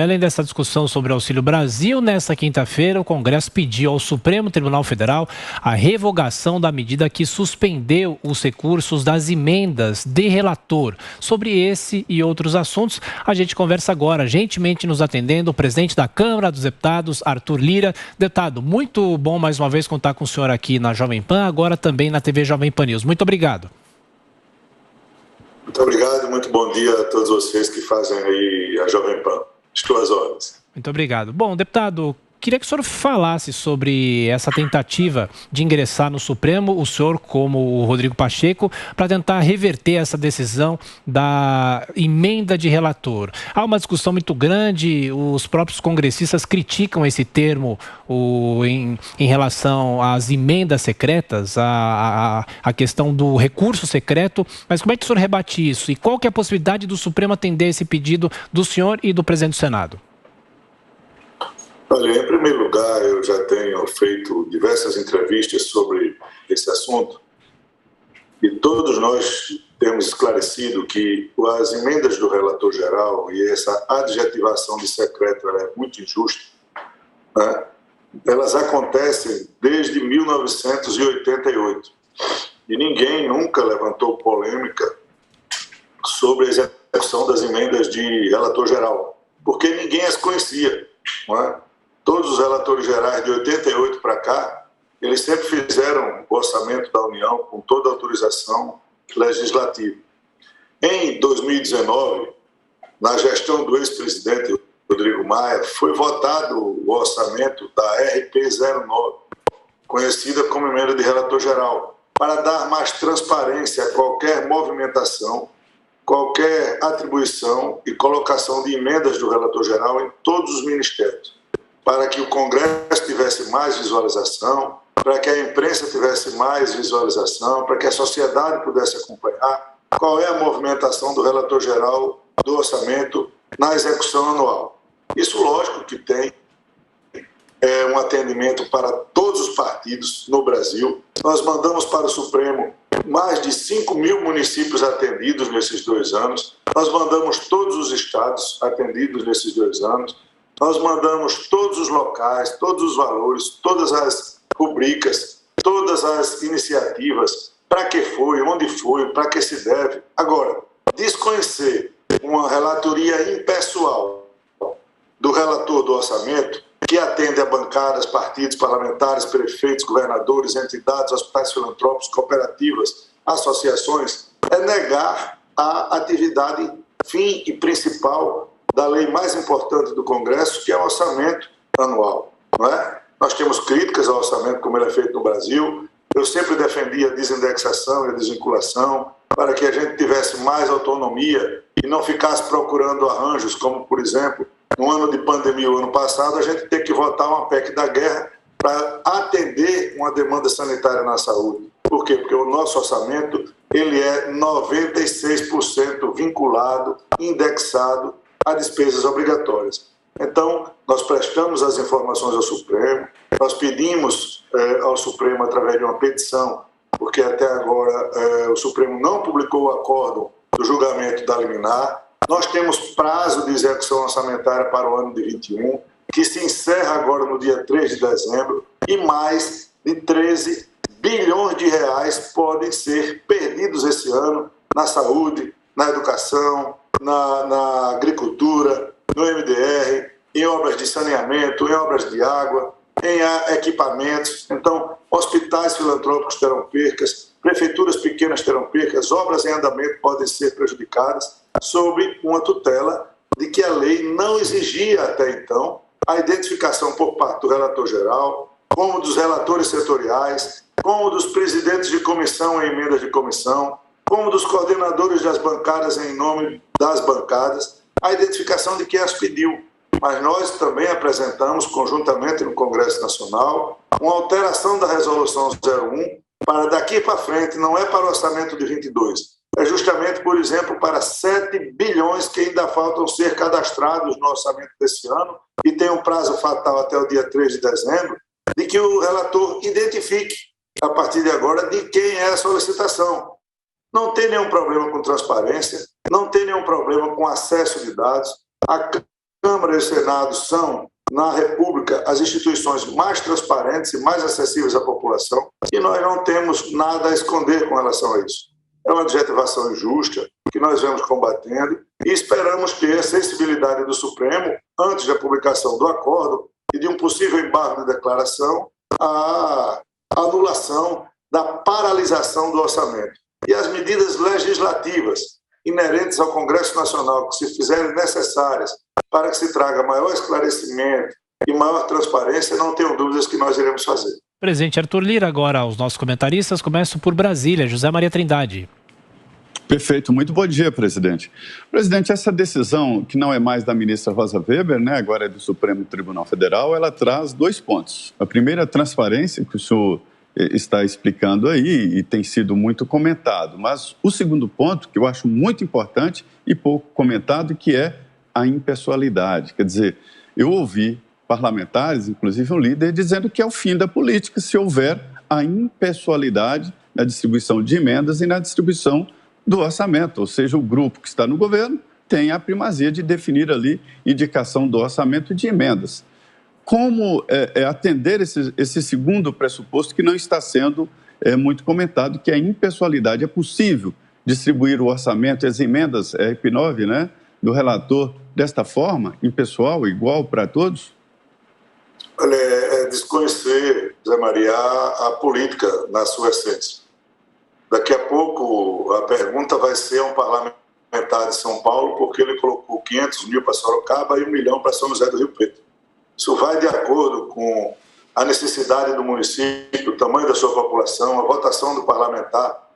Além dessa discussão sobre o Auxílio Brasil, nesta quinta-feira, o Congresso pediu ao Supremo Tribunal Federal a revogação da medida que suspendeu os recursos das emendas de relator. Sobre esse e outros assuntos, a gente conversa agora, gentilmente nos atendendo, o presidente da Câmara dos Deputados, Arthur Lira. Deputado, muito bom mais uma vez contar com o senhor aqui na Jovem Pan, agora também na TV Jovem Pan News. Muito obrigado. Muito obrigado, muito bom dia a todos vocês que fazem aí a Jovem Pan. Estou às ordens. Muito obrigado. Bom, deputado, queria que o senhor falasse sobre essa tentativa de ingressar no Supremo, o senhor como o Rodrigo Pacheco, para tentar reverter essa decisão da emenda de relator. Há uma discussão muito grande, os próprios congressistas criticam esse termo em relação às emendas secretas, a questão do recurso secreto, mas como é que o senhor rebate isso? E qual que é a possibilidade do Supremo atender esse pedido do senhor e do presidente do Senado? Olha, em primeiro lugar, eu já tenho feito diversas entrevistas sobre esse assunto e todos nós temos esclarecido que as emendas do relator geral e essa adjetivação de secreto é muito injusta, né? Elas acontecem desde 1988 e ninguém nunca levantou polêmica sobre a execução das emendas de relator geral, porque ninguém as conhecia, não é? Todos os relatores gerais de 88 para cá, eles sempre fizeram o orçamento da União com toda a autorização legislativa. Em 2019, na gestão do ex-presidente Rodrigo Maia, foi votado o orçamento da RP09, conhecida como emenda de relator geral, para dar mais transparência a qualquer movimentação, qualquer atribuição e colocação de emendas do relator geral em todos os ministérios, para que o Congresso tivesse mais visualização, para que a imprensa tivesse mais visualização, para que a sociedade pudesse acompanhar qual é a movimentação do relator geral do orçamento na execução anual. Isso, lógico, que tem um atendimento para todos os partidos no Brasil. Nós mandamos para o Supremo mais de 5 mil municípios atendidos nesses 2 anos. Nós mandamos todos os estados atendidos nesses 2 anos. Nós mandamos todos os locais, todos os valores, todas as rubricas, todas as iniciativas, para que foi, onde foi, para que se deve. Agora, desconhecer uma relatoria impessoal do relator do orçamento, que atende a bancadas, partidos, parlamentares, prefeitos, governadores, entidades, hospitais filantrópicos, cooperativas, associações, é negar a atividade fim e principal da lei mais importante do Congresso, que é o orçamento anual, não é? Nós temos críticas ao orçamento como ele é feito no Brasil. Eu sempre defendi a desindexação e a desvinculação para que a gente tivesse mais autonomia e não ficasse procurando arranjos, como, por exemplo, no ano de pandemia, o ano passado, a gente tem que votar uma PEC da guerra para atender uma demanda sanitária na saúde. Por quê? Porque o nosso orçamento ele é 96% vinculado, indexado a despesas obrigatórias. Então, nós prestamos as informações ao Supremo, nós pedimos ao Supremo através de uma petição, porque até agora o Supremo não publicou o acórdão do julgamento da liminar. Nós temos prazo de execução orçamentária para o ano de 21, que se encerra agora no dia 3 de dezembro, e mais de 13 bilhões de reais podem ser perdidos esse ano na saúde, na educação, na agricultura, no MDR, em obras de saneamento, em obras de água, em equipamentos. Então, hospitais filantrópicos terão percas, prefeituras pequenas terão percas, obras em andamento podem ser prejudicadas, sob uma tutela de que a lei não exigia até então a identificação por parte do relator geral, como dos relatores setoriais, como dos presidentes de comissão em emendas de comissão, como dos coordenadores das bancadas em nome das bancadas, a identificação de quem as pediu. Mas nós também apresentamos, conjuntamente no Congresso Nacional, uma alteração da Resolução 01 para daqui para frente, não é para o orçamento de 22, é justamente, por exemplo, para 7 bilhões que ainda faltam ser cadastrados no orçamento desse ano e tem um prazo fatal até o dia 3 de dezembro, de que o relator identifique, a partir de agora, de quem é a solicitação. Não tem nenhum problema com transparência, não tem nenhum problema com acesso de dados. A Câmara e o Senado são, na República, as instituições mais transparentes e mais acessíveis à população, e nós não temos nada a esconder com relação a isso. É uma adjetivação injusta que nós vemos combatendo e esperamos que a sensibilidade do Supremo, antes da publicação do acordo e de um possível embargo de declaração, a anulação da paralisação do orçamento. E as medidas legislativas inerentes ao Congresso Nacional que se fizerem necessárias para que se traga maior esclarecimento e maior transparência, não tenho dúvidas que nós iremos fazer. Presidente Arthur Lira, agora aos nossos comentaristas, começo por Brasília, José Maria Trindade. Perfeito, muito bom dia, presidente. Presidente, essa decisão, que não é mais da ministra Rosa Weber, agora é do Supremo Tribunal Federal, ela traz 2 pontos. A primeira, a transparência, que o senhor está explicando aí e tem sido muito comentado. Mas o segundo ponto, que eu acho muito importante e pouco comentado, que é a impessoalidade. Quer dizer, eu ouvi parlamentares, inclusive um líder, dizendo que é o fim da política se houver a impessoalidade na distribuição de emendas e na distribuição do orçamento. Ou seja, o grupo que está no governo tem a primazia de definir ali indicação do orçamento de emendas. Como atender esse segundo pressuposto que não está sendo muito comentado, que a impessoalidade? É possível distribuir o orçamento e as emendas RP9, do relator desta forma, impessoal, igual para todos? Olha, é desconhecer, Zé Maria, a política na sua essência. Daqui a pouco a pergunta vai ser a um parlamentar de São Paulo, porque ele colocou 500 mil para Sorocaba e 1 milhão para São José do Rio Preto. Isso vai de acordo com a necessidade do município, o tamanho da sua população, a votação do parlamentar,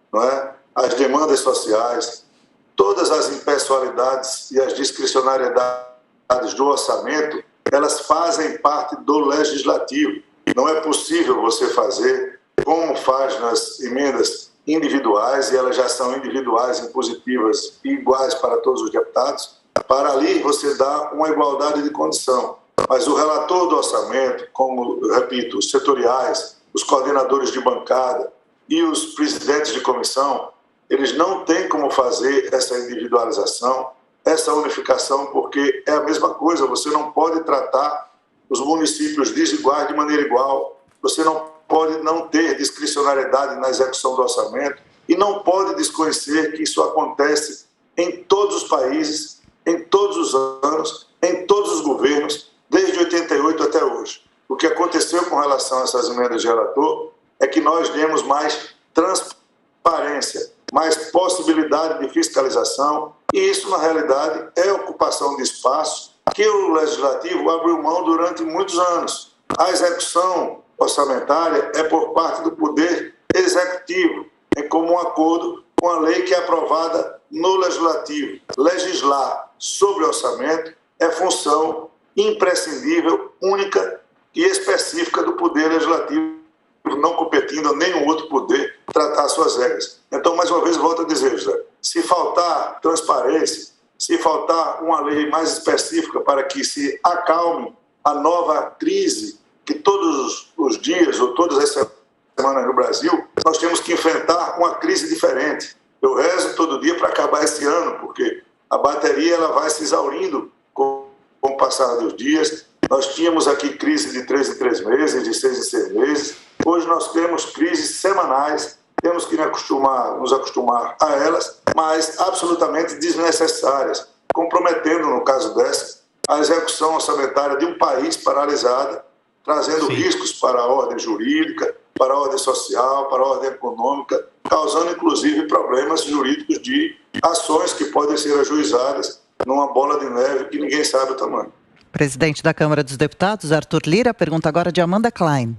as demandas sociais, todas as impessoalidades e as discricionariedades do orçamento, elas fazem parte do legislativo. Não é possível você fazer como faz nas emendas individuais, e elas já são individuais, impositivas e iguais para todos os deputados, para ali você dar uma igualdade de condição. Mas o relator do orçamento, como, repito, os setoriais, os coordenadores de bancada e os presidentes de comissão, eles não têm como fazer essa individualização, essa unificação, porque é a mesma coisa. Você não pode tratar os municípios desiguais de maneira igual, você não pode não ter discricionariedade na execução do orçamento e não pode desconhecer que isso acontece em todos os países, em todos os anos, em todos os governos, desde 88 até hoje. O que aconteceu com relação a essas emendas de relator é que nós demos mais transparência, mais possibilidade de fiscalização, e isso, na realidade, é ocupação de espaço que o Legislativo abriu mão durante muitos anos. A execução orçamentária é por parte do Poder Executivo, em comum acordo com a lei que é aprovada no Legislativo. Legislar sobre orçamento é função imprescindível, única e específica do Poder Legislativo, não competindo a nenhum outro poder tratar suas regras. Então, mais uma vez, volto a dizer, José, se faltar transparência, se faltar uma lei mais específica para que se acalme a nova crise que todos os dias ou todas as semanas no Brasil, nós temos que enfrentar uma crise diferente. Eu rezo todo dia para acabar esse ano, porque a bateria ela vai se exaurindo com o passar dos dias. Nós tínhamos aqui crise de 3 em 3 meses, de 6 em 6 meses. Hoje nós temos crises semanais, temos que nos acostumar a elas, mas absolutamente desnecessárias, comprometendo, no caso dessa, a execução orçamentária de um país paralisado, trazendo riscos para a ordem jurídica, para a ordem social, para a ordem econômica, causando inclusive problemas jurídicos de ações que podem ser ajuizadas numa bola de neve que ninguém sabe o tamanho. Presidente da Câmara dos Deputados, Arthur Lira, pergunta agora de Amanda Klein.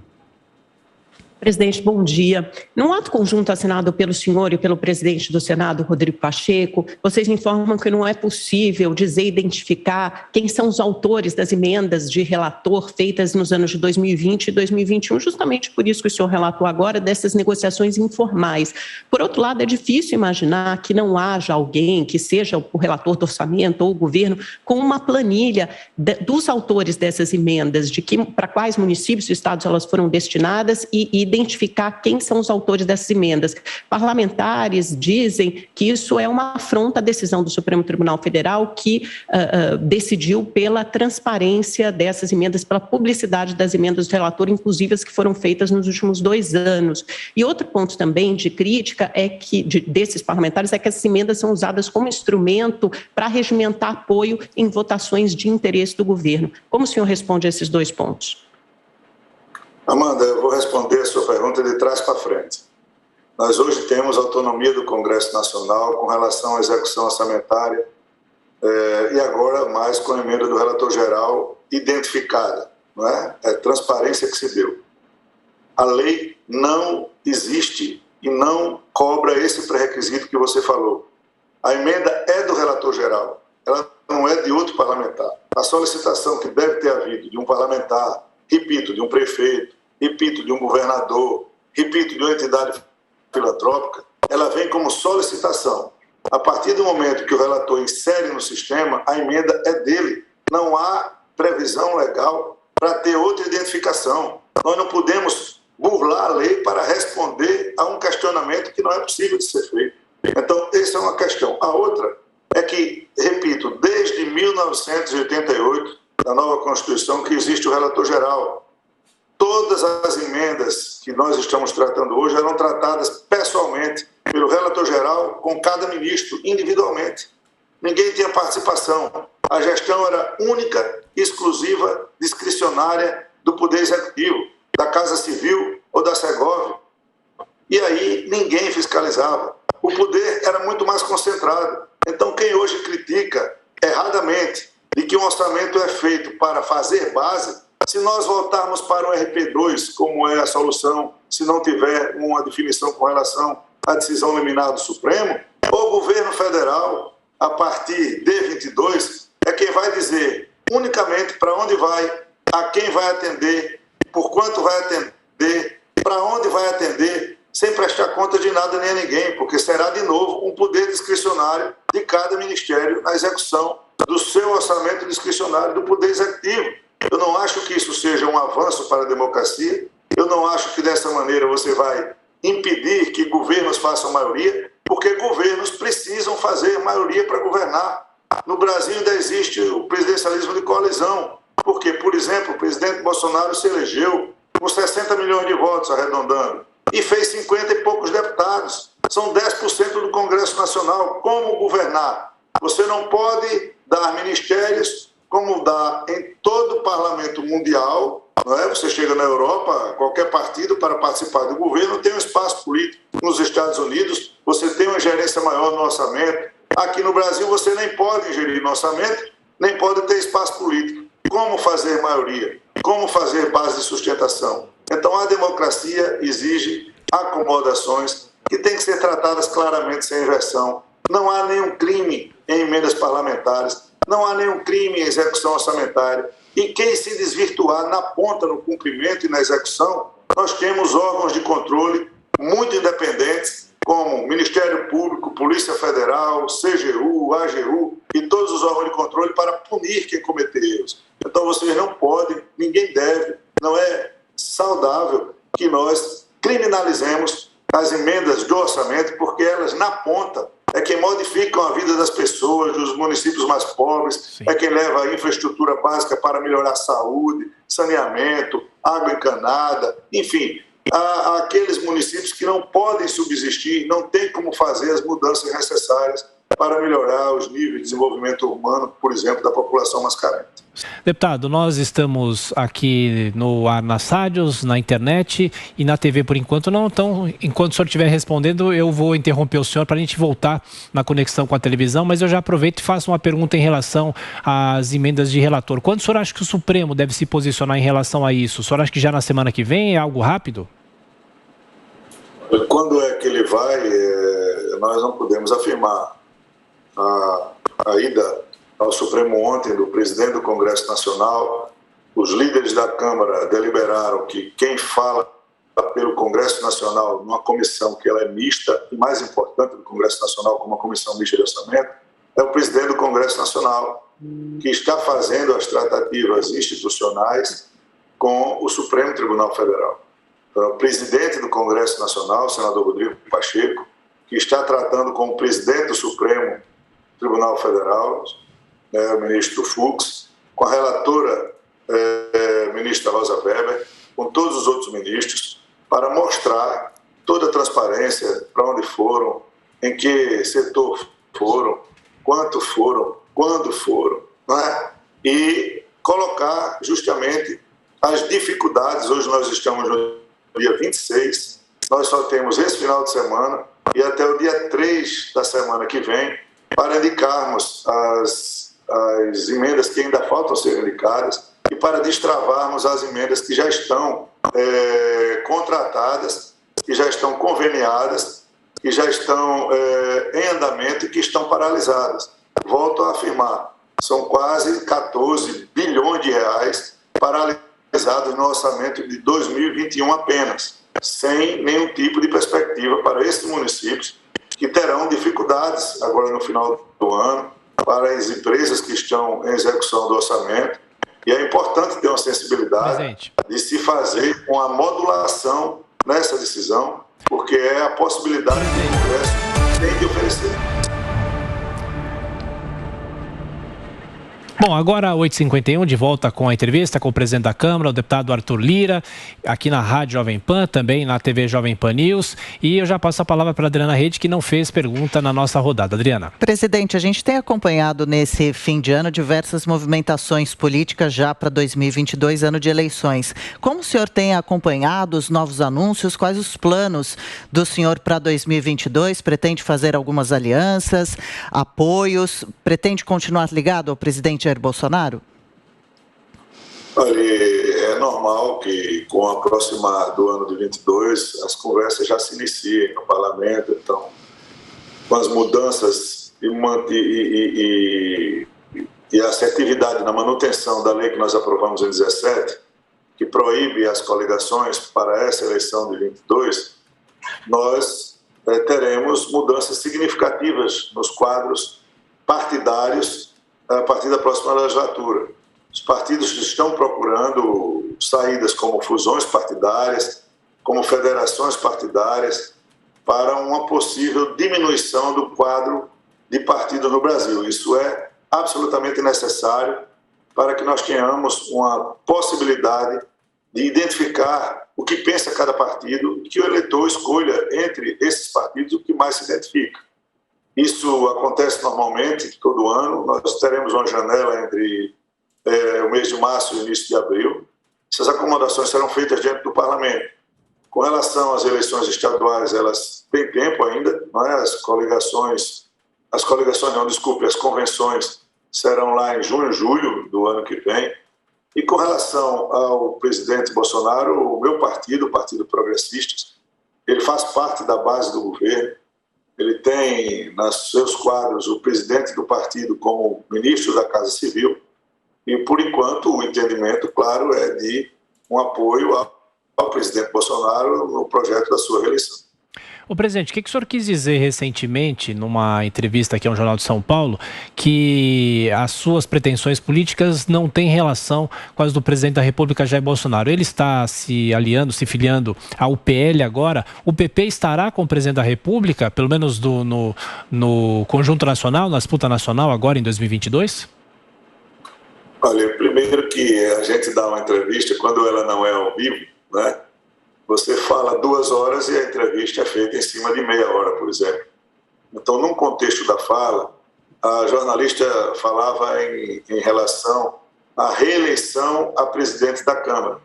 Presidente, bom dia. Num ato conjunto assinado pelo senhor e pelo presidente do Senado, Rodrigo Pacheco, vocês informam que não é possível dizer, identificar quem são os autores das emendas de relator feitas nos anos de 2020 e 2021, justamente por isso que o senhor relatou agora dessas negociações informais. Por outro lado, é difícil imaginar que não haja alguém, que seja o relator do orçamento ou o governo, com uma planilha dos autores dessas emendas, de para quais municípios e estados elas foram destinadas e identificar quem são os autores dessas emendas. Parlamentares dizem que isso é uma afronta à decisão do Supremo Tribunal Federal, que decidiu pela transparência dessas emendas, pela publicidade das emendas do relator, inclusive as que foram feitas nos últimos 2 anos. E outro ponto também de crítica é que desses parlamentares é que essas emendas são usadas como instrumento para regimentar apoio em votações de interesse do governo. Como o senhor responde a esses 2 pontos? Amanda, eu vou responder a sua pergunta de trás para frente. Nós hoje temos autonomia do Congresso Nacional com relação à execução orçamentária e agora mais com a emenda do relator geral identificada, não é? É transparência que se deu. A lei não existe e não cobra esse pré-requisito que você falou. A emenda é do relator geral, ela não é de outro parlamentar. A solicitação que deve ter havido de um parlamentar, repito, de um prefeito, repito, de um governador, repito, de uma entidade filantrópica, ela vem como solicitação. A partir do momento que o relator insere no sistema, a emenda é dele. Não há previsão legal para ter outra identificação. Nós não podemos burlar a lei para responder a um questionamento que não é possível de ser feito. Então, essa é uma questão. A outra é que, repito, desde 1988, na nova Constituição, que existe o relator geral. Todas as emendas que nós estamos tratando hoje eram tratadas pessoalmente pelo relator geral com cada ministro, individualmente. Ninguém tinha participação. A gestão era única, exclusiva, discricionária do Poder Executivo, da Casa Civil ou da Segov. E aí ninguém fiscalizava. O poder era muito mais concentrado. Então, quem hoje critica erradamente de que um orçamento é feito para fazer base, se nós voltarmos para o RP2, como é a solução, se não tiver uma definição com relação à decisão liminar do Supremo, o governo federal, a partir de 22, é quem vai dizer unicamente para onde vai, a quem vai atender, por quanto vai atender, para onde vai atender, sem prestar conta de nada nem a ninguém, porque será de novo um poder discricionário de cada ministério na execução do seu orçamento discricionário do Poder Executivo. Eu não acho que isso seja um avanço para a democracia, eu não acho que dessa maneira você vai impedir que governos façam maioria, porque governos precisam fazer maioria para governar. No Brasil ainda existe o presidencialismo de coalizão, porque, por exemplo, o presidente Bolsonaro se elegeu com 60 milhões de votos, arredondando, e fez 50 e poucos deputados. São 10% do Congresso Nacional. Como governar? Você não pode dar ministérios como dá em todo o parlamento mundial, não é? Você chega na Europa, qualquer partido para participar do governo tem um espaço político. Nos Estados Unidos, você tem uma gerência maior no orçamento. Aqui no Brasil, você nem pode ingerir no orçamento, nem pode ter espaço político. Como fazer maioria? Como fazer base de sustentação? Então, a democracia exige acomodações que têm que ser tratadas claramente sem inversão. Não há nenhum crime em emendas parlamentares, não há nenhum crime em execução orçamentária. E quem se desvirtuar na ponta, no cumprimento e na execução, nós temos órgãos de controle muito independentes, como Ministério Público, Polícia Federal, CGU, AGU e todos os órgãos de controle para punir quem cometer erros. Então, vocês não podem, ninguém deve, não é saudável que nós criminalizemos as emendas do orçamento, porque elas, na ponta, é quem modificam a vida das pessoas, dos municípios mais pobres, Sim. É quem leva a infraestrutura básica para melhorar a saúde, saneamento, água encanada, enfim, há aqueles municípios que não podem subsistir, não tem como fazer as mudanças necessárias para melhorar os níveis de desenvolvimento humano, por exemplo, da população mais carente. Deputado, nós estamos aqui no ar nas rádios, na internet e na TV por enquanto não. Então, enquanto o senhor estiver respondendo, eu vou interromper o senhor para a gente voltar na conexão com a televisão, mas eu já aproveito e faço uma pergunta em relação às emendas de relator. Quando o senhor acha que o Supremo deve se posicionar em relação a isso? O senhor acha que já na semana que vem é algo rápido? Quando é que ele vai, nós não podemos afirmar. A ida ao Supremo ontem do presidente do Congresso Nacional, os líderes da Câmara deliberaram que quem fala pelo Congresso Nacional numa comissão que ela é mista, e mais importante do Congresso Nacional como uma comissão mista de orçamento, é o presidente do Congresso Nacional, que está fazendo as tratativas institucionais com o Supremo Tribunal Federal. o presidente do Congresso Nacional, o senador Rodrigo Pacheco, que está tratando com o presidente do Supremo Tribunal Federal, o ministro Fux, com a relatora, ministra Rosa Weber, com todos os outros ministros, para mostrar toda a transparência, para onde foram, em que setor foram, quanto foram, quando foram, né? E colocar justamente as dificuldades. Hoje nós estamos no dia 26, nós só temos esse final de semana e até o dia 3 da semana que vem para indicarmos as emendas que ainda faltam ser indicadas e para destravarmos as emendas que já estão contratadas, que já estão conveniadas, que já estão em andamento e que estão paralisadas. Volto a afirmar, são quase 14 bilhões de reais paralisados no orçamento de 2021 apenas, sem nenhum tipo de perspectiva para esses municípios que terão dificuldades agora no final do ano, para as empresas que estão em execução do orçamento. E é importante ter uma sensibilidade de se fazer uma modulação nessa decisão, porque é a possibilidade que o Congresso tem de oferecer. Bom, agora 8h51, de volta com a entrevista com o presidente da Câmara, o deputado Arthur Lira, aqui na Rádio Jovem Pan, também na TV Jovem Pan News. E eu já passo a palavra para a Adriana Rede, que não fez pergunta na nossa rodada. Adriana. Presidente, a gente tem acompanhado nesse fim de ano diversas movimentações políticas já para 2022, ano de eleições. Como o senhor tem acompanhado os novos anúncios? Quais os planos do senhor para 2022? Pretende fazer algumas alianças, apoios? Pretende continuar ligado ao presidente Jair Bolsonaro? Olha, é normal que com o aproximar do ano de 22 as conversas já se iniciem no parlamento. Então, com as mudanças e a assertividade na manutenção da lei que nós aprovamos em 17, que proíbe as coligações para essa eleição de 22, nós teremos mudanças significativas nos quadros partidários a partir da próxima legislatura. Os partidos estão procurando saídas como fusões partidárias, como federações partidárias, para uma possível diminuição do quadro de partidos no Brasil. Isso é absolutamente necessário para que nós tenhamos uma possibilidade de identificar o que pensa cada partido e que o eleitor escolha entre esses partidos o que mais se identifica. Isso acontece normalmente todo ano. Nós teremos uma janela entre o mês de março e o início de abril. Essas acomodações serão feitas dentro do parlamento. Com relação às eleições estaduais, elas têm tempo ainda, não é? As convenções serão lá em junho, julho do ano que vem. E com relação ao presidente Bolsonaro, o meu partido, o Partido Progressistas, ele faz parte da base do governo. Ele tem nos seus quadros o presidente do partido como ministro da Casa Civil e, por enquanto, o entendimento, claro, é de um apoio ao presidente Bolsonaro no projeto da sua reeleição. Ô, presidente, o que o senhor quis dizer recentemente, numa entrevista aqui ao Jornal de São Paulo, que as suas pretensões políticas não têm relação com as do presidente da República, Jair Bolsonaro? Ele está se aliando, se filiando ao PL agora. O PP estará com o presidente da República, pelo menos no conjunto nacional, na disputa nacional, agora em 2022? Olha, primeiro que a gente dá uma entrevista, quando ela não é ao vivo, né? Você fala 2 horas e a entrevista é feita em cima de meia hora, por exemplo. Então, num contexto da fala, a jornalista falava em relação à reeleição a presidente da Câmara.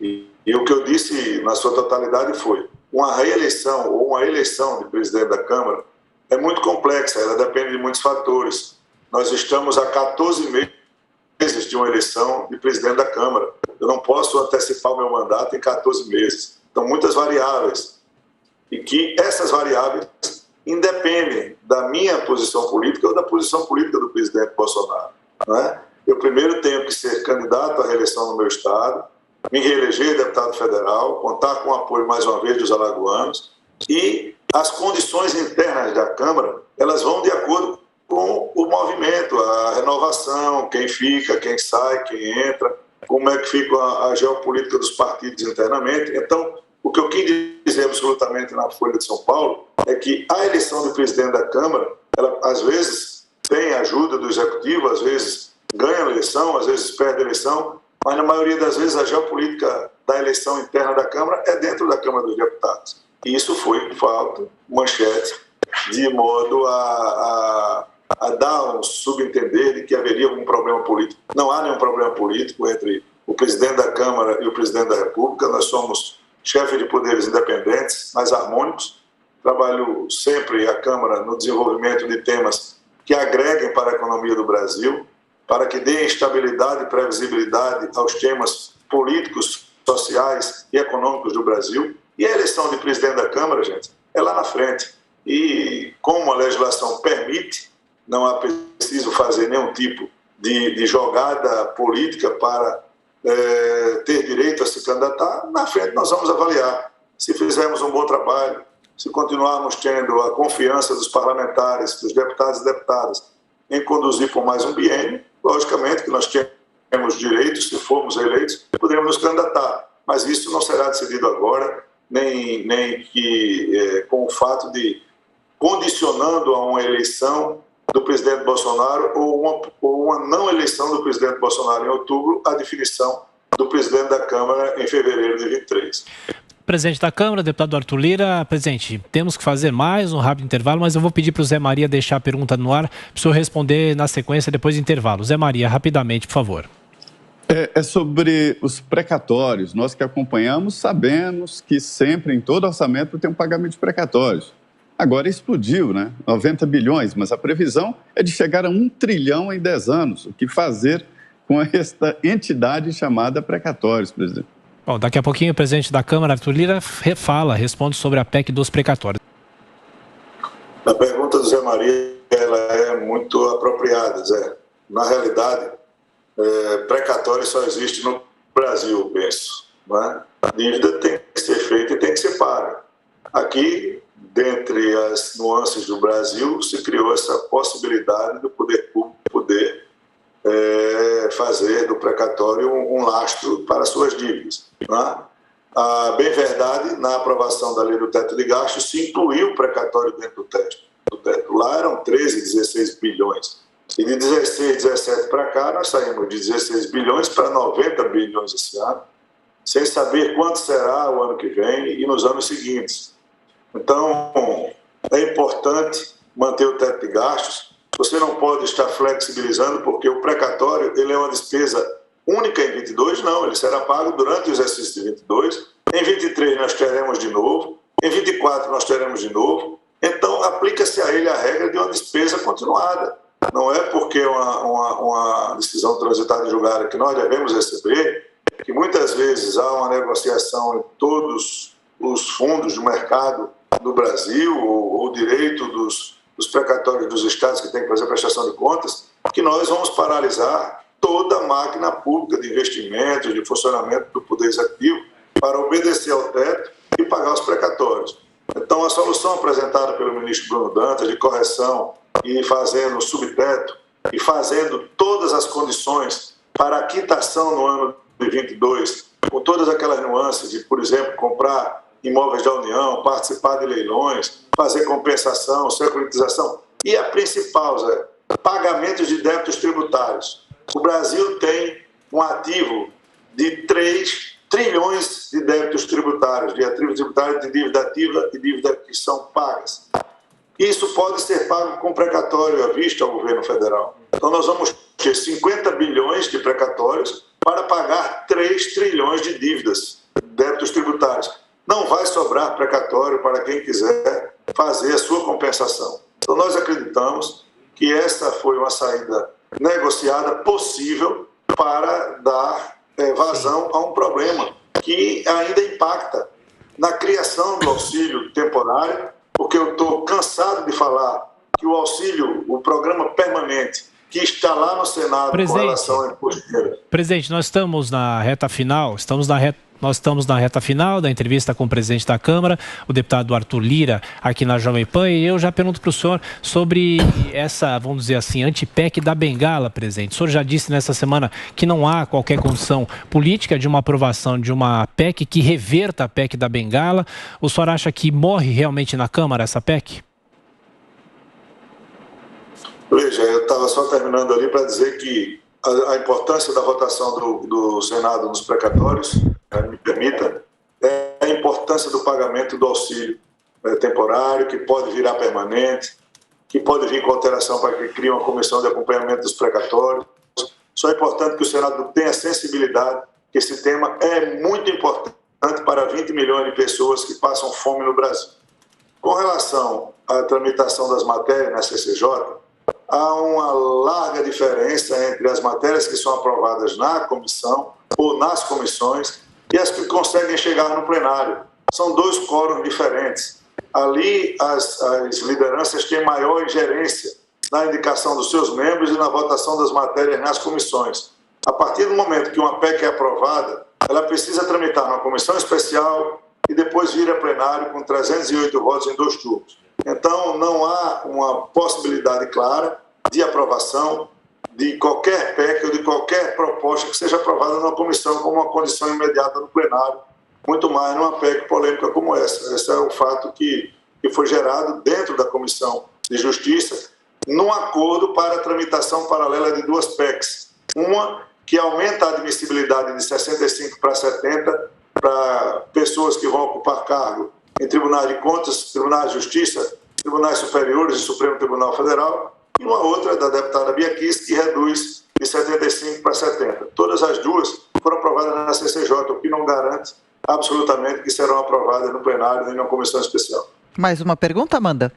E o que eu disse na sua totalidade foi: uma reeleição ou uma eleição de presidente da Câmara é muito complexa, ela depende de muitos fatores. Nós estamos há 14 meses de uma eleição de presidente da Câmara. Eu não posso antecipar o meu mandato em 14 meses. Então, muitas variáveis. E que essas variáveis independem da minha posição política ou da posição política do presidente Bolsonaro, né? Eu primeiro tenho que ser candidato à reeleição no meu estado, me reeleger deputado federal, contar com o apoio, mais uma vez, dos alagoanos, e as condições internas da Câmara, elas vão de acordo com o movimento, a renovação, quem fica, quem sai, quem entra, como é que fica a geopolítica dos partidos internamente. Então, O que eu quis dizer absolutamente na Folha de São Paulo é que a eleição do presidente da Câmara, ela às vezes tem ajuda do Executivo, às vezes ganha a eleição, às vezes perde a eleição, mas na maioria das vezes a geopolítica da eleição interna da Câmara é dentro da Câmara dos Deputados. E isso foi, de fato, manchete, de modo a dar um subentender de que haveria algum problema político. Não há nenhum problema político entre o presidente da Câmara e o presidente da República. Nós somos chefes de poderes independentes, mas harmônicos. Trabalho sempre a Câmara no desenvolvimento de temas que agreguem para a economia do Brasil, para que deem estabilidade e previsibilidade aos temas políticos, sociais e econômicos do Brasil. E a eleição de presidente da Câmara, gente, é lá na frente. E como a legislação permite, não há preciso fazer nenhum tipo de jogada política para ter direito a se candidatar. Na frente nós vamos avaliar se fizermos um bom trabalho, se continuarmos tendo a confiança dos parlamentares, dos deputados e deputadas em conduzir por mais um biênio. Logicamente que nós temos direito, se formos eleitos, poderemos nos candidatar, mas isso não será decidido agora, nem que com o fato de condicionando a uma eleição do presidente Bolsonaro ou uma não eleição do presidente Bolsonaro em outubro, a definição do presidente da Câmara em fevereiro de 23. Presidente da Câmara, deputado Arthur Lira. Presidente, temos que fazer mais um rápido intervalo, mas eu vou pedir para o Zé Maria deixar a pergunta no ar, para o senhor responder na sequência depois do intervalo. Zé Maria, rapidamente, por favor. É sobre os precatórios. Nós que acompanhamos sabemos que sempre, em todo orçamento, tem um pagamento de precatórios. Agora explodiu, né? 90 bilhões, mas a previsão é de chegar a 1 trilhão em 10 anos. O que fazer com esta entidade chamada precatórios, presidente? Bom, daqui a pouquinho o presidente da Câmara, Arthur Lira, responde sobre a PEC dos precatórios. A pergunta do Zé Maria ela é muito apropriada, Zé. Na realidade, precatório só existe no Brasil, eu penso. Né? A dívida tem que ser feita e tem que ser paga. Aqui, dentre as nuances do Brasil, se criou essa possibilidade do poder público poder fazer do precatório um lastro para suas dívidas. Né? A bem verdade, na aprovação da lei do teto de gastos, se incluiu o precatório dentro do teto. Lá eram 13, 16 bilhões. E de 16, 17 para cá, nós saímos de 16 bilhões para 90 bilhões esse ano, sem saber quanto será o ano que vem e nos anos seguintes. Então, é importante manter o teto de gastos. Você não pode estar flexibilizando, porque o precatório ele é uma despesa única em 22, não. Ele será pago durante o exercício de 22. Em 23 nós teremos de novo. Em 24 nós teremos de novo. Então, aplica-se a ele a regra de uma despesa continuada. Não é porque uma decisão transitada e julgada que nós devemos receber, que muitas vezes há uma negociação em todos os fundos do mercado do Brasil, ou o direito dos precatórios dos estados que têm que fazer a prestação de contas, que nós vamos paralisar toda a máquina pública de investimentos, de funcionamento do Poder Executivo, para obedecer ao teto e pagar os precatórios. Então, a solução apresentada pelo ministro Bruno Dantas, de correção e fazendo subteto, e fazendo todas as condições para a quitação no ano de 22, com todas aquelas nuances de, por exemplo, comprar imóveis da União, participar de leilões, fazer compensação, securitização. E a principal, Zé, pagamentos de débitos tributários. O Brasil tem um ativo de 3 trilhões de débitos tributários, de ativos tributários de dívida ativa e dívida que são pagas. Isso pode ser pago com precatório à vista ao governo federal. Então, nós vamos ter 50 bilhões de precatórios para pagar 3 trilhões de dívidas, débitos tributários. Não vai sobrar precatório para quem quiser fazer a sua compensação. Então, nós acreditamos que essa foi uma saída negociada possível para dar vazão a um problema que ainda impacta na criação do auxílio temporário, porque eu estou cansado de falar que o auxílio, o programa permanente, que está lá no Senado com relação ao imposto de renda. Presidente, nós estamos na reta final, nós estamos na reta final da entrevista com o presidente da Câmara, o deputado Arthur Lira, aqui na Jovem Pan, e eu já pergunto para o senhor sobre essa, vamos dizer assim, anti-PEC da bengala, presidente. O senhor já disse nessa semana que não há qualquer condição política de uma aprovação de uma PEC que reverta a PEC da bengala. O senhor acha que morre realmente na Câmara essa PEC? Veja, eu estava só terminando ali para dizer que a importância da votação do Senado nos precatórios, me permita, é a importância do pagamento do auxílio temporário, que pode virar permanente, que pode vir com alteração para que crie uma comissão de acompanhamento dos precatórios. Só é importante que o Senado tenha sensibilidade, que esse tema é muito importante para 20 milhões de pessoas que passam fome no Brasil. Com relação à tramitação das matérias na CCJ, há uma larga diferença entre as matérias que são aprovadas na comissão ou nas comissões e as que conseguem chegar no plenário. São dois quóruns diferentes. Ali, as lideranças têm maior ingerência na indicação dos seus membros e na votação das matérias nas comissões. A partir do momento que uma PEC é aprovada, ela precisa tramitar na comissão especial e depois vir a plenário com 308 votos em 2 turnos. Então, não há uma possibilidade clara de aprovação de qualquer PEC ou de qualquer proposta que seja aprovada numa comissão como uma condição imediata no plenário, muito mais numa PEC polêmica como essa. Esse é o fato que foi gerado dentro da Comissão de Justiça, num acordo para a tramitação paralela de 2 PECs. Uma que aumenta a admissibilidade de 65 para 70 para pessoas que vão ocupar cargo em tribunais de contas, tribunais de justiça, tribunais superiores e Supremo Tribunal Federal, e uma outra da deputada Bia Kiss, que reduz de 75 para 70. Todas as duas foram aprovadas na CCJ, o que não garante absolutamente que serão aprovadas no plenário nem numa comissão especial. Mais uma pergunta, Amanda?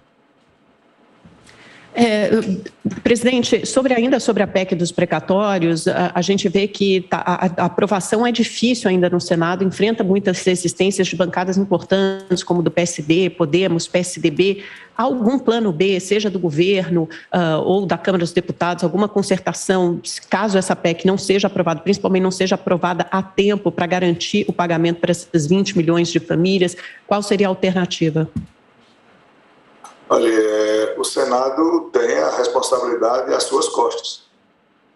Presidente, ainda sobre a PEC dos precatórios, a gente vê que a aprovação é difícil ainda no Senado, enfrenta muitas resistências de bancadas importantes, como do PSD, Podemos, PSDB. Há algum plano B, seja do governo ou da Câmara dos Deputados, alguma concertação, caso essa PEC não seja aprovada, principalmente não seja aprovada a tempo para garantir o pagamento para essas 20 milhões de famílias? Qual seria a alternativa? Olha, o Senado tem a responsabilidade às suas costas.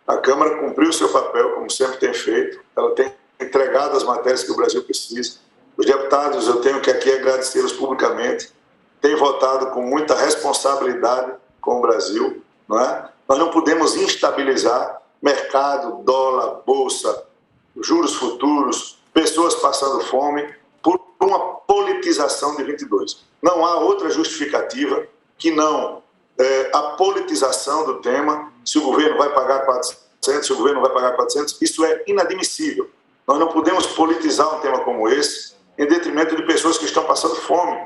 A Câmara cumpriu o seu papel, como sempre tem feito. Ela tem entregado as matérias que o Brasil precisa. Os deputados, eu tenho que aqui agradecê-los publicamente, têm votado com muita responsabilidade com o Brasil. Não é? Nós não podemos instabilizar mercado, dólar, bolsa, juros futuros, pessoas passando fome, por uma politização de 22. Não há outra justificativa que não a politização do tema, se o governo vai pagar 400, se o governo não vai pagar 400, isso é inadmissível. Nós não podemos politizar um tema como esse em detrimento de pessoas que estão passando fome.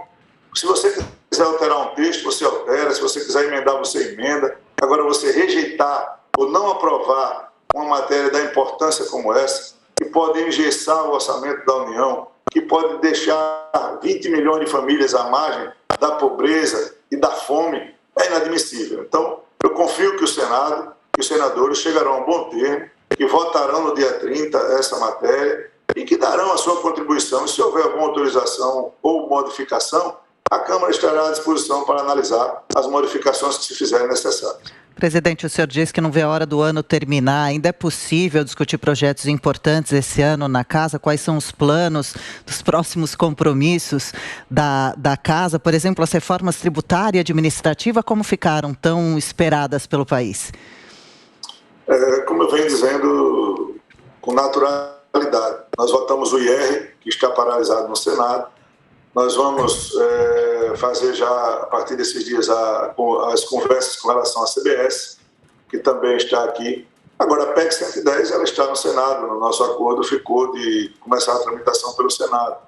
Se você quiser alterar um texto, você altera, se você quiser emendar, você emenda. Agora, você rejeitar ou não aprovar uma matéria da importância como essa, que pode engessar o orçamento da União, que pode deixar 20 milhões de famílias à margem da pobreza e da fome, é inadmissível. Então, eu confio que o Senado e os senadores chegarão a um bom termo, que votarão no dia 30 essa matéria e que darão a sua contribuição. E se houver alguma autorização ou modificação, a Câmara estará à disposição para analisar as modificações que se fizerem necessárias. Presidente, o senhor disse que não vê a hora do ano terminar. Ainda é possível discutir projetos importantes esse ano na Casa? Quais são os planos dos próximos compromissos da Casa? Por exemplo, as reformas tributária e administrativa, como ficaram tão esperadas pelo país? Como eu venho dizendo, com naturalidade. Nós votamos o IR, que está paralisado no Senado. Nós vamos fazer já, a partir desses dias, as conversas com relação à CBS, que também está aqui. Agora, a PEC 110, ela está no Senado. No nosso acordo ficou de começar a tramitação pelo Senado.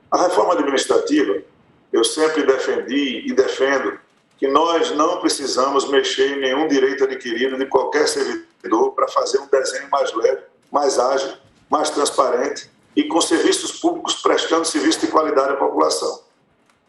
A reforma administrativa, eu sempre defendi e defendo que nós não precisamos mexer em nenhum direito adquirido de qualquer servidor para fazer um desenho mais leve, mais ágil, mais transparente e com serviços públicos prestando serviço de qualidade à população.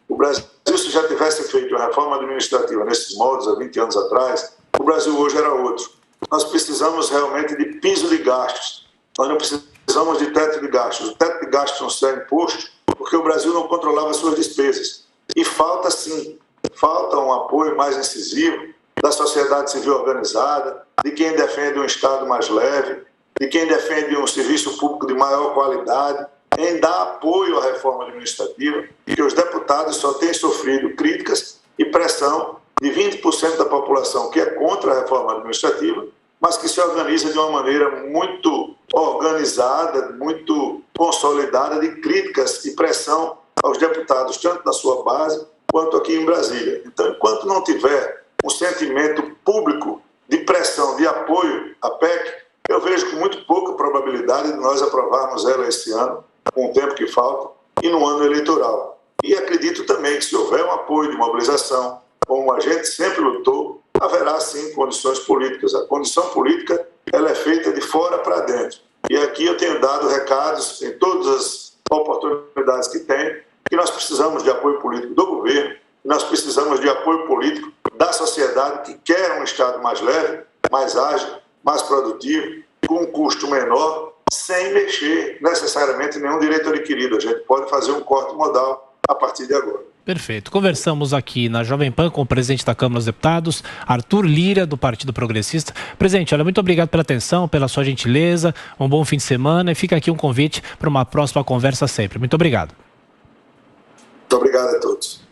O Brasil, se já tivesse feito uma reforma administrativa nesses moldes há 20 anos atrás, o Brasil hoje era outro. nós precisamos realmente de piso de gastos. Nós não precisamos de teto de gastos. O teto de gastos não será imposto porque o Brasil não controlava suas despesas. E falta, sim, falta um apoio mais incisivo da sociedade civil organizada, de quem defende um Estado mais leve, de quem defende um serviço público de maior qualidade, em dar apoio à reforma administrativa, que os deputados só têm sofrido críticas e pressão de 20% da população que é contra a reforma administrativa, mas que se organiza de uma maneira muito organizada, muito consolidada de críticas e pressão aos deputados, tanto na sua base quanto aqui em Brasília. Então, enquanto não tiver um sentimento público de pressão, de apoio à PEC, eu vejo com muito pouca probabilidade de nós aprovarmos ela esse ano, com o tempo que falta, e no ano eleitoral. E acredito também que se houver um apoio de mobilização, como a gente sempre lutou, haverá sim condições políticas. A condição política ela é feita de fora para dentro. E aqui eu tenho dado recados em todas as oportunidades que tem, que nós precisamos de apoio político do governo, nós precisamos de apoio político da sociedade que quer um Estado mais leve, mais ágil, mais produtivo, com um custo menor, sem mexer necessariamente em nenhum direito adquirido. A gente pode fazer um corte modal a partir de agora. Perfeito. Conversamos aqui na Jovem Pan com o presidente da Câmara dos Deputados, Arthur Lira, do Partido Progressista. Presidente, olha, muito obrigado pela atenção, pela sua gentileza, um bom fim de semana e fica aqui um convite para uma próxima conversa sempre. Muito obrigado. Muito obrigado a todos.